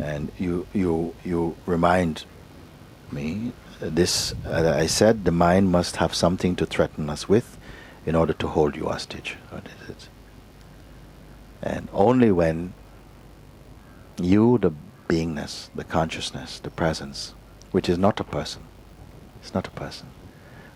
And you remind me this. I said the mind must have something to threaten us with, in order to hold you hostage. What is it? And only when you, the beingness, the consciousness, the presence, which is not a person, it's not a person.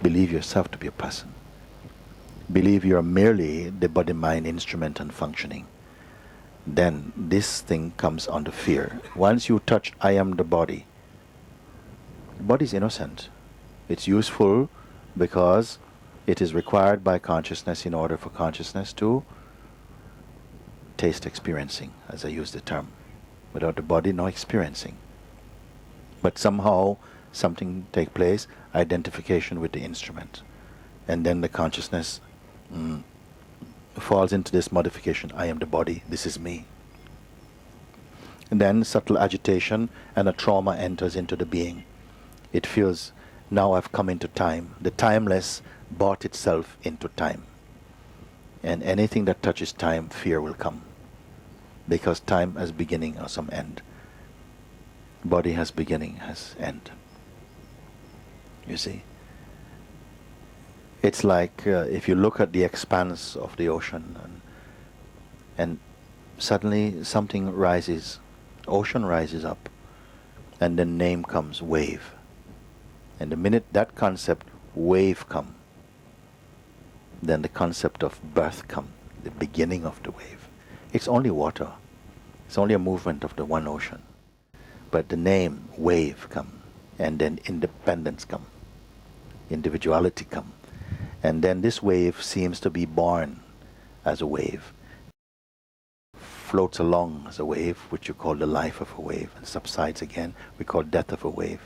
Believe yourself to be a person. Believe you're merely the body-mind instrument and functioning. Then this thing comes under fear. Once you touch, I am the body is innocent. It's useful because it is required by consciousness in order for consciousness to taste experiencing, as I use the term. Without the body, no experiencing. But somehow something take place, identification with the instrument. And then the consciousness falls into this modification. I am the body, this is me. And then subtle agitation and a trauma enters into the being. It feels, now I've come into time. The timeless brought itself into time. And anything that touches time, fear will come. Because time has beginning or some end. Body has beginning, has end. You see? It's like if you look at the expanse of the ocean and suddenly something rises, ocean rises up, and the name comes, wave. And the minute that concept, wave come, then the concept of birth come, the beginning of the wave. It's only water. It's only a movement of the one ocean. But the name, wave, come, and then independence come, individuality come. And then this wave seems to be born as a wave, floats along as a wave, which you call the life of a wave, and subsides again, we call death of a wave.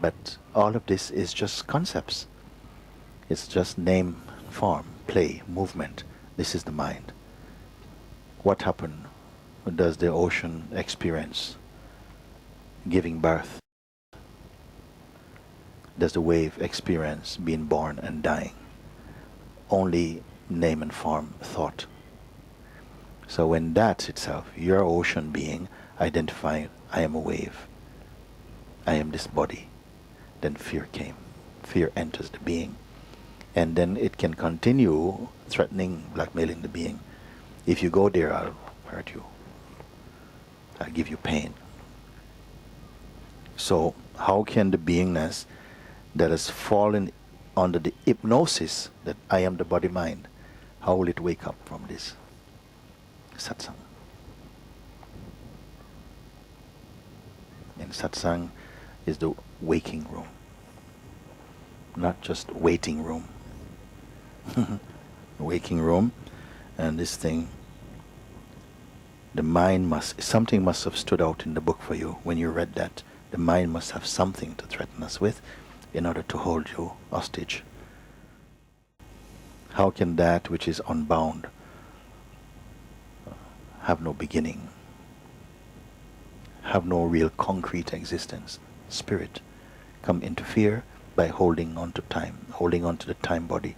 But all of this is just concepts. It's just name, form, play, movement. This is the mind. What happened? What does the ocean experience? Giving birth. Does the wave experience being born and dying? Only name and form, thought. So when that itself, your ocean being, identifying, I am a wave, I am this body, then fear came. Fear enters the being. And then it can continue threatening, blackmailing the being. If you go there, I'll hurt you. I'll give you pain. So how can the beingness that has fallen under the hypnosis that I am the body-mind, how will it wake up from this? Satsang. And satsang is the waking room, not just waiting room. Waking room, and this thing, the mind something must have stood out in the book for you when you read that. The mind must have something to threaten us with in order to hold you hostage. How can that which is unbound have no beginning, have no real concrete existence? Spirit come interfere by holding on to time, holding on to the time body.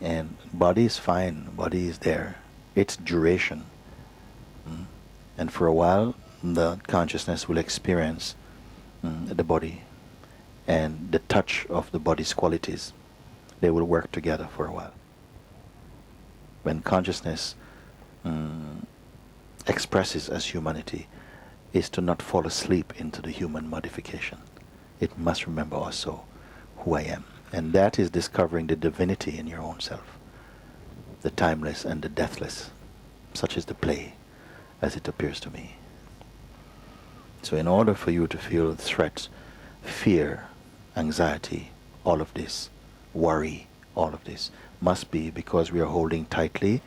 And body is fine, body is there. It's duration. And for a while, the consciousness will experience the body and the touch of the body's qualities. They will work together for a while. When consciousness expresses as humanity, is to not fall asleep into the human modification. It must remember also who I am. And that is discovering the divinity in your own self, the timeless and the deathless. Such is the play as it appears to me. So in order for you to feel threat, fear, anxiety, all of this, worry, all of this, must be because we are holding tightly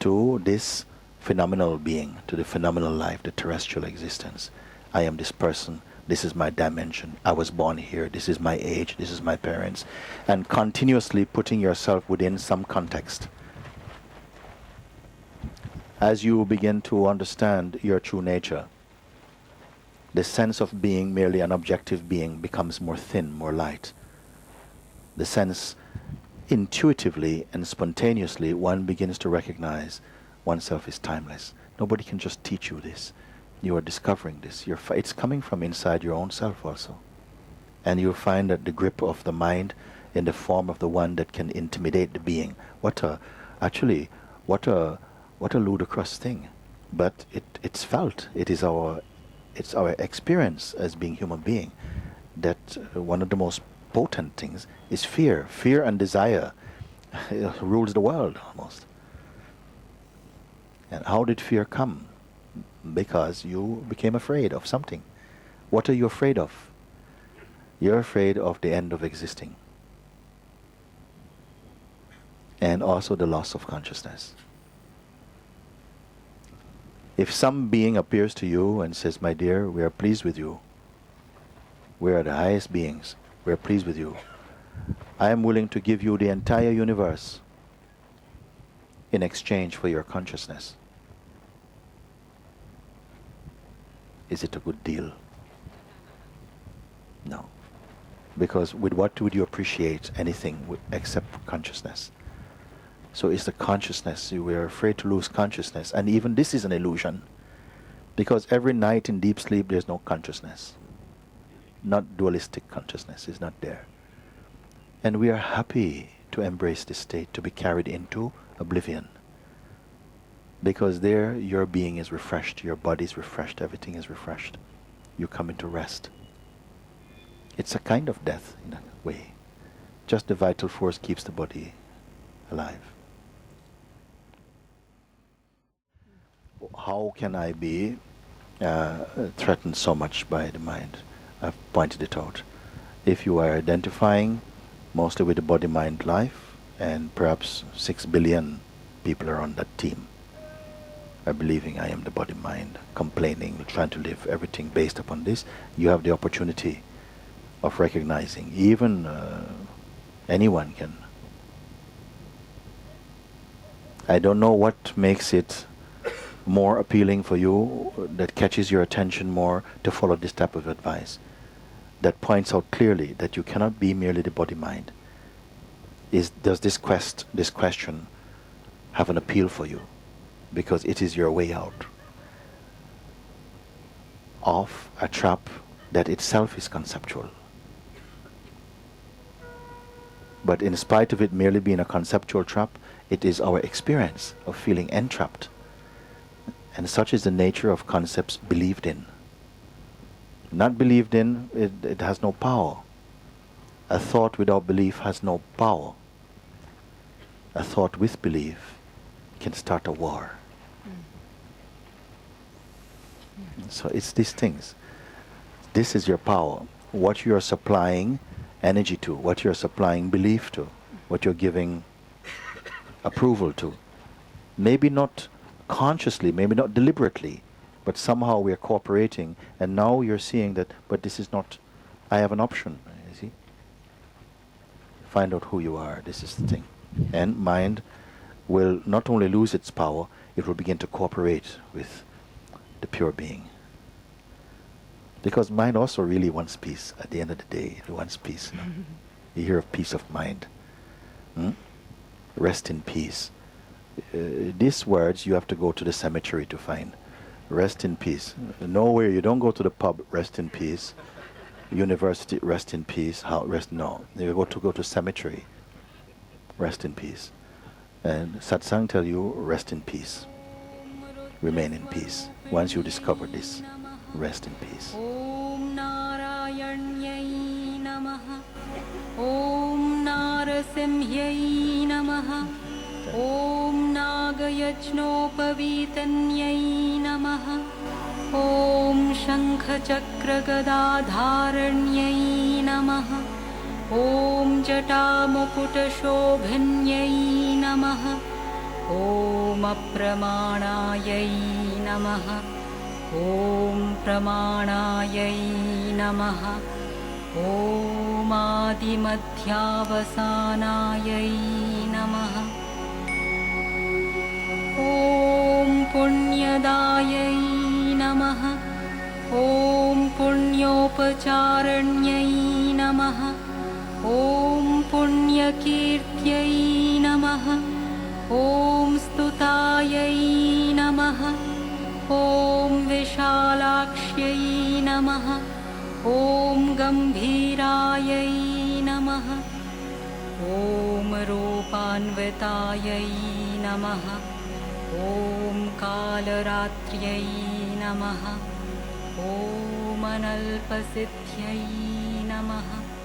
to this phenomenal being, to the phenomenal life, the terrestrial existence. I am this person, this is my dimension, I was born here, this is my age, this is my parents, and continuously putting yourself within some context. As you begin to understand your true nature, the sense of being merely an objective being becomes more thin, more light. The sense intuitively and spontaneously one begins to recognize oneself is timeless. Nobody can just teach you this. You are discovering this. It's coming from inside your own self also. And you'll find that the grip of the mind in the form of the one that can intimidate the being. What a ludicrous thing. But it's felt. It's our experience as being human being that one of the most potent things is fear. Fear and desire rules the world almost. And how did fear come? Because you became afraid of something. What are you afraid of? You're afraid of the end of existing. And also the loss of consciousness. If some being appears to you and says, my dear, we are pleased with you. We are the highest beings. We are pleased with you. I am willing to give you the entire universe in exchange for your consciousness. Is it a good deal? No. Because with what would you appreciate anything except consciousness? So it's the consciousness. We are afraid to lose consciousness. And even this is an illusion. Because every night in deep sleep there's no consciousness. Not dualistic consciousness is not there. And we are happy to embrace this state, to be carried into oblivion. Because there your being is refreshed, your body is refreshed, everything is refreshed. You come into rest. It's a kind of death in a way. Just the vital force keeps the body alive. How can I be threatened so much by the mind? I've pointed it out. If you are identifying mostly with the body-mind life, and perhaps 6 billion people are on that team, are believing I am the body-mind, complaining, trying to live everything based upon this, you have the opportunity of recognizing. Even anyone can. I don't know what makes it more appealing for you, that catches your attention more to follow this type of advice, that points out clearly that you cannot be merely the body-mind. Does this question have an appeal for you? Because it is your way out of a trap that itself is conceptual. But in spite of it merely being a conceptual trap, it is our experience of feeling entrapped. And such is the nature of concepts believed in. Not believed in, it has no power. A thought without belief has no power. A thought with belief can start a war. So it's these things. This is your power. What you are supplying energy to, what you are supplying belief to, what you're giving approval to. Maybe not consciously, maybe not deliberately, but somehow we are cooperating, and now you're seeing that, but this is not, I have an option, you see? Find out who you are, this is the thing. And mind will not only lose its power, it will begin to cooperate with the pure being. Because mind also really wants peace. At the end of the day, it wants peace. You know? You hear of peace of mind. Rest in peace. These words you have to go to the cemetery to find. Rest in peace. Nowhere, you don't go to the pub, rest in peace. University, rest in peace. How rest? No. You go to cemetery. Rest in peace. And satsang tell you, rest in peace. Remain in peace. Once you discover this, rest in peace. Om Narayanyai Namaha. Om Narasimhyai Namaha. Om Nagayajnopavitanyai Namaha. Om Shankhchakragadadharanyai Namaha. Om Jatamukutashobhanyai Namaha. Om Apramanayai Namaha. Om Pramanayai Namaha. Om Adimadhyavasanayai Namaha. Om Punyadayai Namaha. Om Punyopacharanyai Namaha. Om Punyakirtyai Namaha. Om Stutayai Namaha. ॐ विशालाक्ष्यै नमः ॐ गम्भीरायै नमः ॐ रूपान्वितायै नमः ॐ कालरात्र्यै नमः ॐ अनल्पसिद्ध्यै नमः।